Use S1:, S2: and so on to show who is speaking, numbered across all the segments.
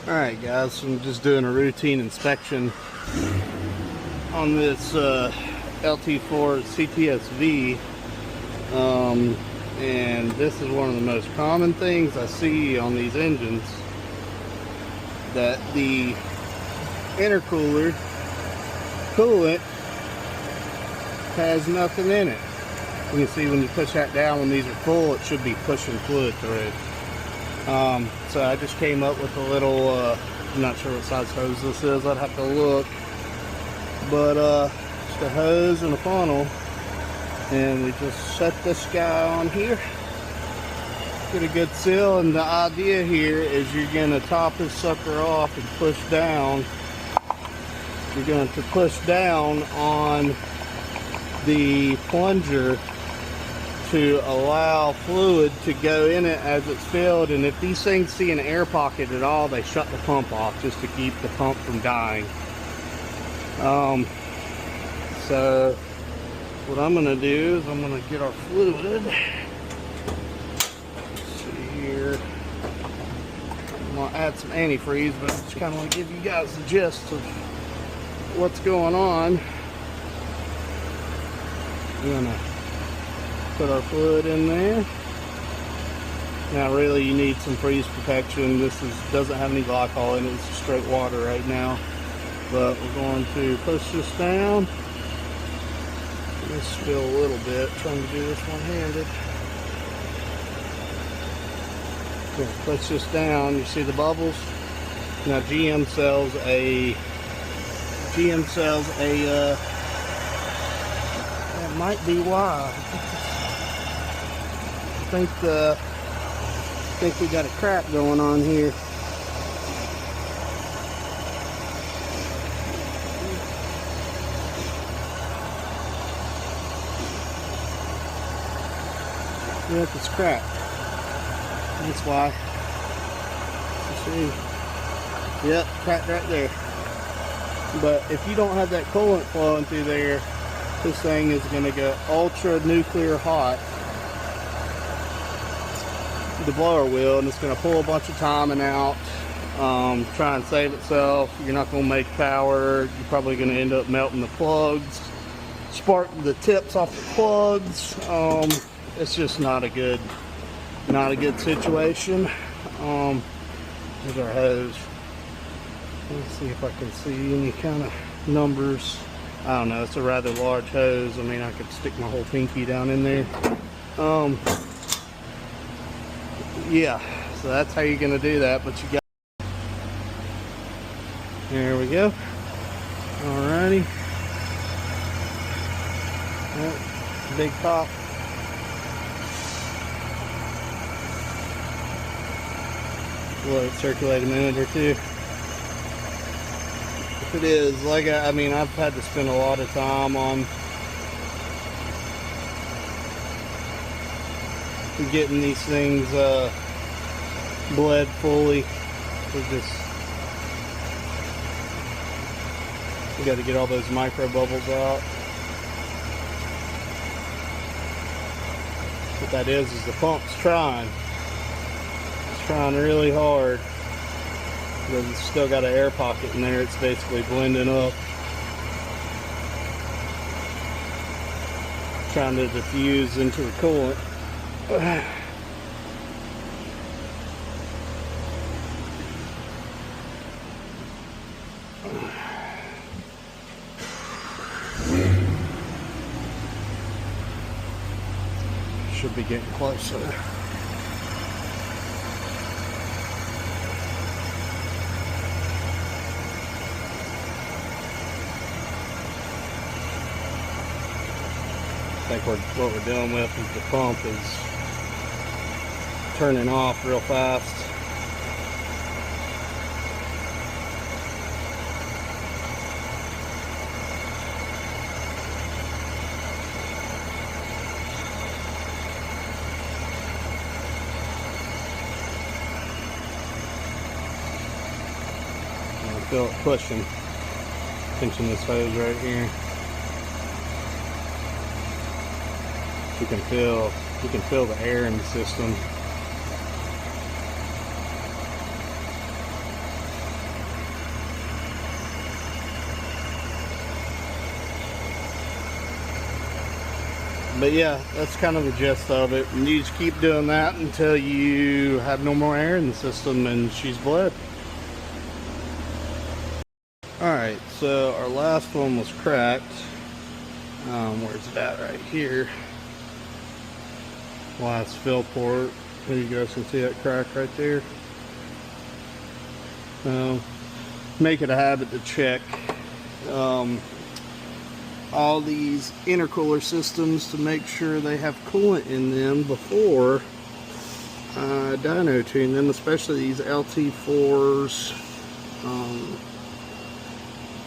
S1: Alright guys, so I'm just doing a routine inspection on this LT4 CTSV, and this is one of the most common things I see on these engines, that the intercooler coolant has nothing in it. You can see when you push that down, when these are full, it should be pushing fluid through. So I just came up with a little, I'm not sure what size hose this is, I'd have to look, but just a hose and a funnel, and we just set this guy on here, get a good seal, and the idea here is you're going to top this sucker off and push down. You're going to push down on the plunger to allow fluid to go in it as it's filled, and if these things see an air pocket at all, they shut the pump off just to keep the pump from dying. So what I'm going to do is I'm going to get our fluid. Let's see here. I'm going to add some antifreeze, but I just kind of want to give you guys the gist of what's going on. I'm going to put our fluid in there. Now really you need some freeze protection. This doesn't have any glycol in it, it's just straight water right now. But we're going to push this down. Let's spill a little bit, trying to do this one-handed. Push this down, you see the bubbles? Now GM sells a that might be why. I think we got a crack going on here. Yep, it's cracked. That's why. You see? Yep, cracked right there. But if you don't have that coolant flowing through there, this thing is going to get ultra nuclear hot. The blower will, and it's going to pull a bunch of timing out, try and save itself. You're not going to make power. You're probably going to end up melting the plugs, sparking the tips off the plugs. It's just not a good situation. Here's our hose. Let's see if I can see any kind of numbers. I don't know, it's a rather large hose. I mean, I could stick my whole pinky down in there. Yeah, so that's how you're gonna do that, but you got, there we go. Alrighty. Big top. Let it circulate a minute or two. If it is, like, I mean, I've had to spend a lot of time on getting these things bled fully. We got to get all those micro bubbles out. What that is the pump's trying. It's trying really hard. Because it's still got an air pocket in there. It's basically blending up. Trying to diffuse into the coolant. Should be getting closer. I think what we're dealing with is the pump is turning off real fast. I feel it pushing, pinching this hose right here. You can feel the air in the system. But yeah, that's kind of the gist of it. And you just keep doing that until you have no more air in the system and she's bled. Alright, so our last one was cracked. Where's it at? Right here. Last fill port. You guys can see that crack right there. Make it a habit to check all these intercooler systems to make sure they have coolant in them before dyno tune them, especially these LT4s.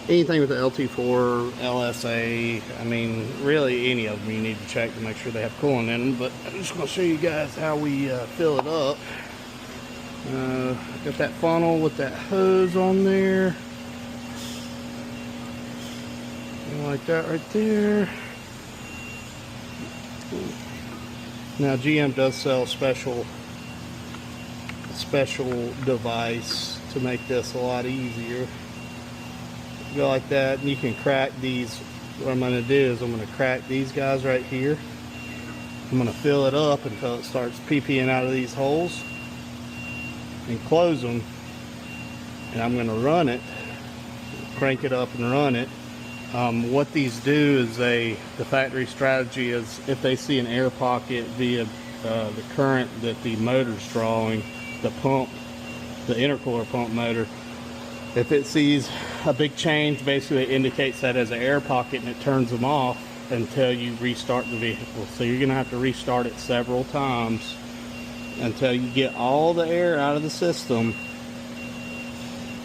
S1: Anything with the LT4, LSA, I mean, really any of them you need to check to make sure they have coolant in them. But I'm just going to show you guys how we fill it up. Got that funnel with that hose on there. Like that right there. Now GM does sell a special device to make this a lot easier. Go like that, and you can crack these. What I'm going to do is I'm going to crack these guys right here. I'm going to fill it up until it starts peeing out of these holes and close them, and I'm going to run it, crank it up and run it. What these do is the factory strategy is if they see an air pocket via the current that the motor's drawing, the pump, the intercooler pump motor, if it sees a big change, basically it indicates that as an air pocket, and it turns them off until you restart the vehicle. So you're going to have to restart it several times until you get all the air out of the system.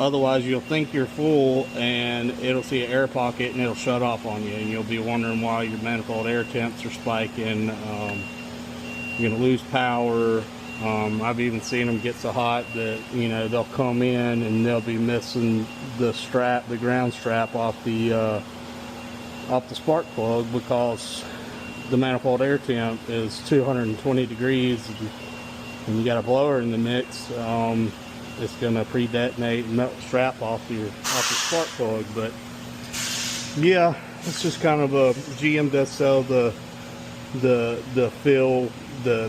S1: Otherwise you'll think you're full and it'll see an air pocket and it'll shut off on you, and you'll be wondering why your manifold air temps are spiking. You're going to lose power. I've even seen them get so hot that, you know, they'll come in and they'll be missing the strap, the ground strap off the spark plug, because the manifold air temp is 220 degrees and you got a blower in the mix. It's going to pre-detonate and melt the strap off the spark plug. But yeah, it's just kind of a GM does sell the fill,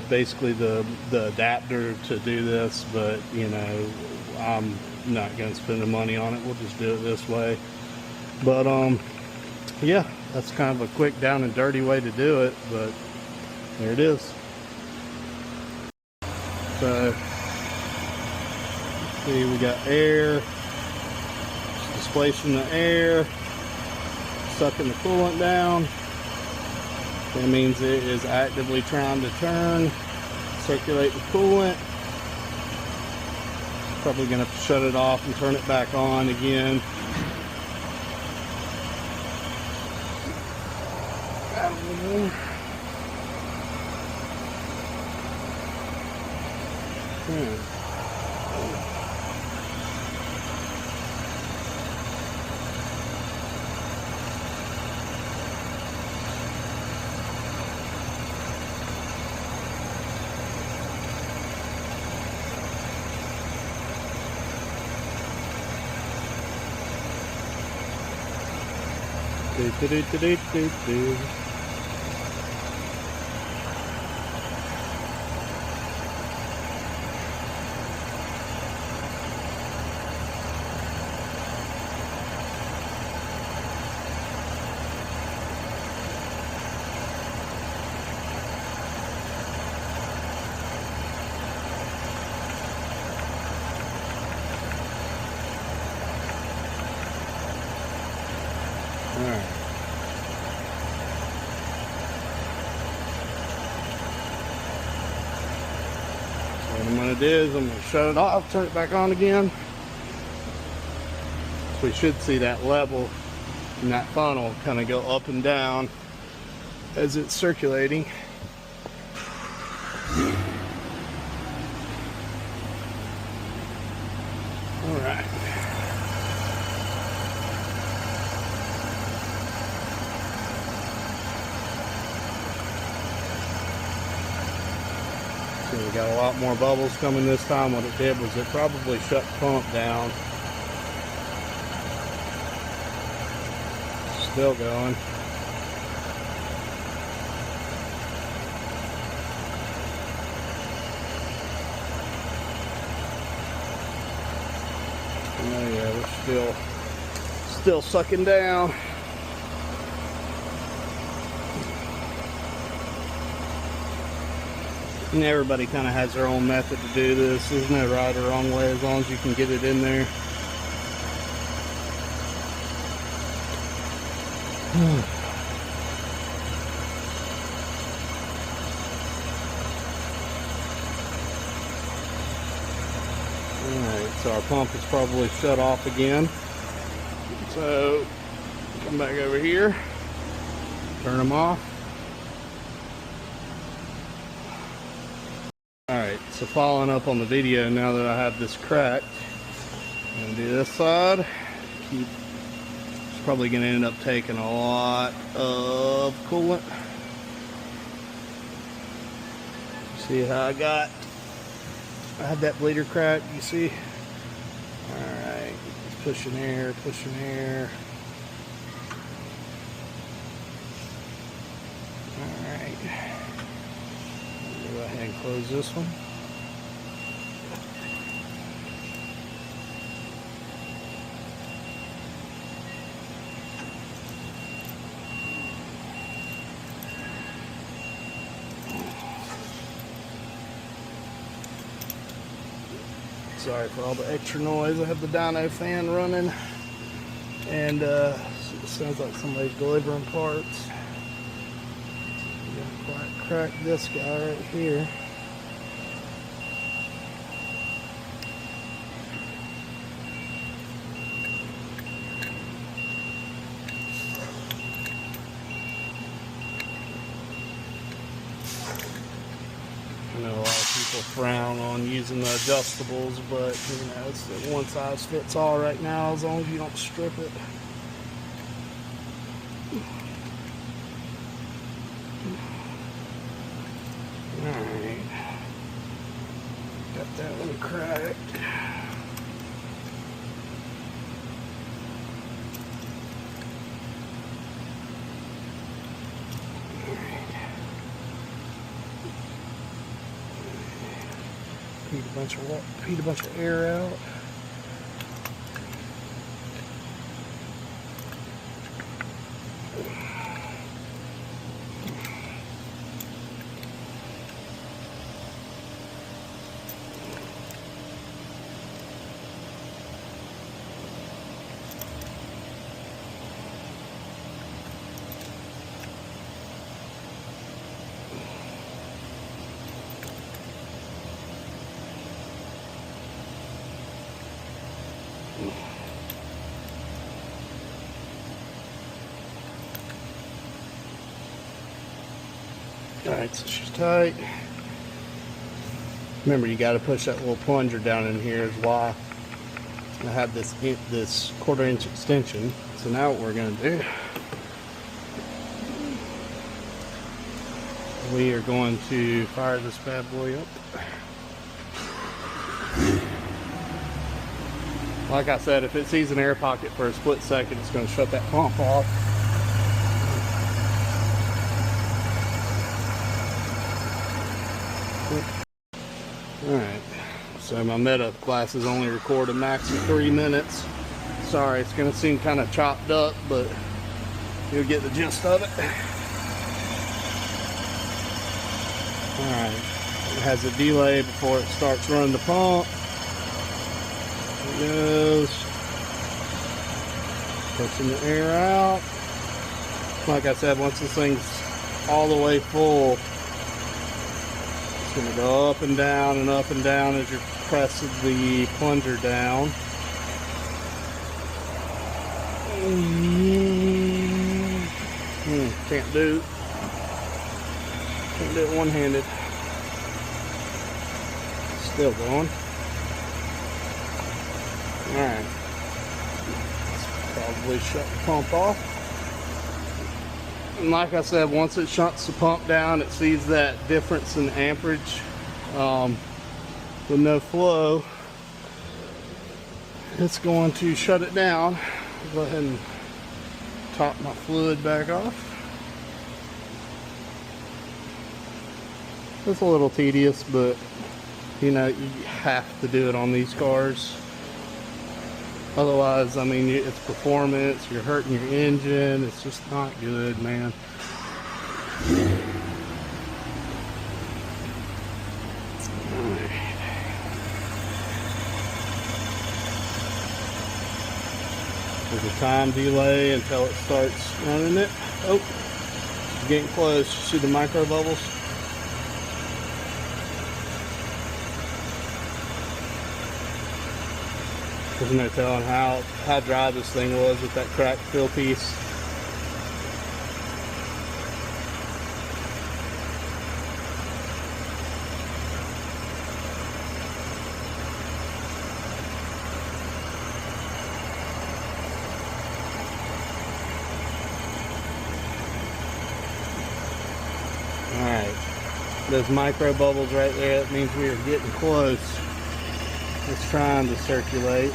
S1: basically the adapter to do this, but you know, I'm not going to spend the money on it. We'll just do it this way. But yeah, that's kind of a quick down and dirty way to do it, but there it is. So see, we got air displacing the air, sucking the coolant down. That means it is actively trying to circulate the coolant. Probably going to have to shut it off and turn it back on again. Alright. So what I'm going to do is I'm going to shut it off, turn it back on again. So we should see that level in that funnel kind of go up and down as it's circulating. Alright. So we got a lot more bubbles coming this time. What it did was it probably shut the pump down. Still going. Oh yeah, we're still sucking down. And everybody kind of has their own method to do this. There's no right or wrong way as long as you can get it in there. Alright, so our pump is probably shut off again. So, come back over here, turn them off. Alright, so following up on the video, now that I have this cracked, I'm going to do this side. It's probably going to end up taking a lot of coolant. See how I had that bleeder crack, you see? Alright, pushing air, pushing air. Alright. Go ahead and close this one. Sorry for all the extra noise. I have the dyno fan running, and it sounds like somebody's delivering parts. I'm gonna crack this guy right here. I know a lot of people frown on using the adjustables, but you know, it's a one size fits all right now as long as you don't strip it. Alright, got that one cracked. Feed a bunch of air out. Alright, so she's tight. Remember, you got to push that little plunger down in here is why I have this 1/4 inch extension. So now what we're going to do, we are going to fire this bad boy up. Like I said, if it sees an air pocket for a split second, it's going to shut that pump off. Alright, so my meta classes only record a max of 3 minutes. Sorry, it's going to seem kind of chopped up, but you'll get the gist of it. Alright, it has a delay before it starts running the pump. It goes. Pushing the air out. Like I said, once this thing's all the way full, it's going to go up and down as you're pressing the plunger down. Can't do it one-handed. Still going. Alright. Probably shut the pump off. And like I said, once it shuts the pump down, it sees that difference in amperage with no flow. It's going to shut it down. Go ahead and top my fluid back off. It's a little tedious, but you know, you have to do it on these cars. Otherwise, I mean, it's performance, you're hurting your engine, it's just not good, man. There's a time delay until it starts running it. Oh, getting close. See the micro bubbles? There's no telling how dry this thing was with that cracked fill piece. Alright, those micro bubbles right there, that means we are getting close. It's trying to circulate.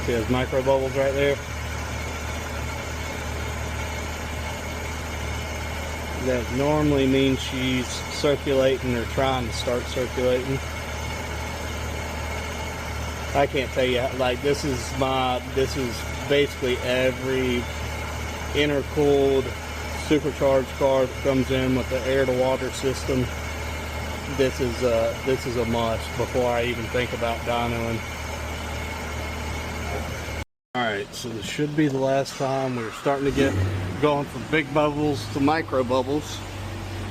S1: See those micro bubbles right there? That normally means she's circulating or trying to start circulating. I can't tell you, like this is basically every intercooled supercharged car that comes in with the air to water system. This is a must before I even think about dynoing. Alright, so this should be the last time. We're starting to get going from big bubbles to micro bubbles.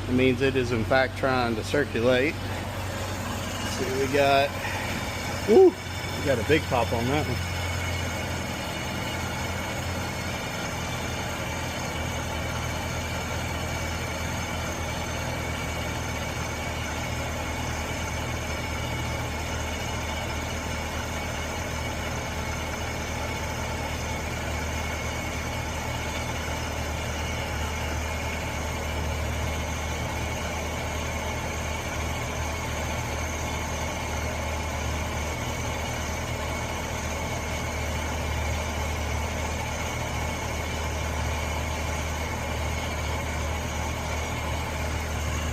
S1: It means it is in fact trying to circulate. Let's see what we got. Woo! We got a big pop on that one.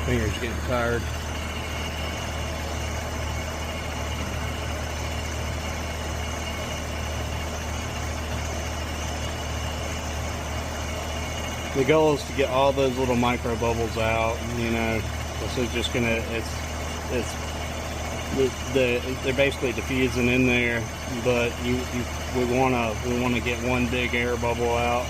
S1: Fingers getting tired. The goal is to get all those little micro bubbles out. You know, this is just gonna. They're basically diffusing in there, but we wanna get one big air bubble out.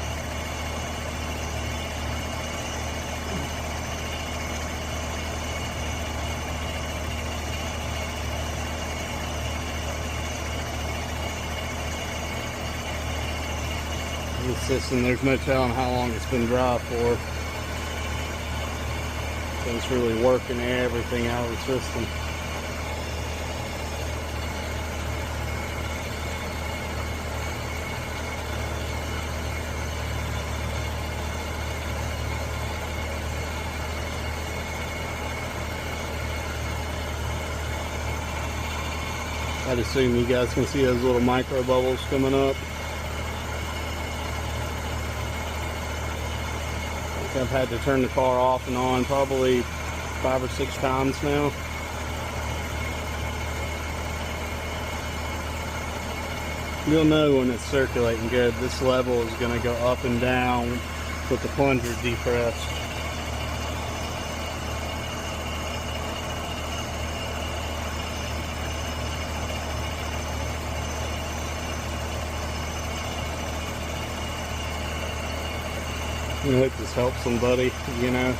S1: This system, there's no telling how long it's been dry for. So it's really working everything out of the system. I'd assume you guys can see those little micro bubbles coming up. I've had to turn the car off and on probably 5 or 6 times now. You'll know when it's circulating good. This level is going to go up and down with the plunger depressed. I hope this helps somebody, you know.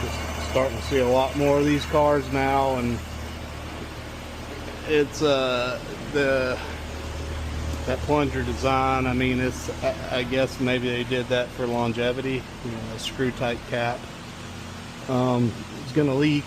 S1: Just starting to see a lot more of these cars now, and it's that plunger design. I mean, it's I guess maybe they did that for longevity. You know, a screw type cap. It's gonna leak.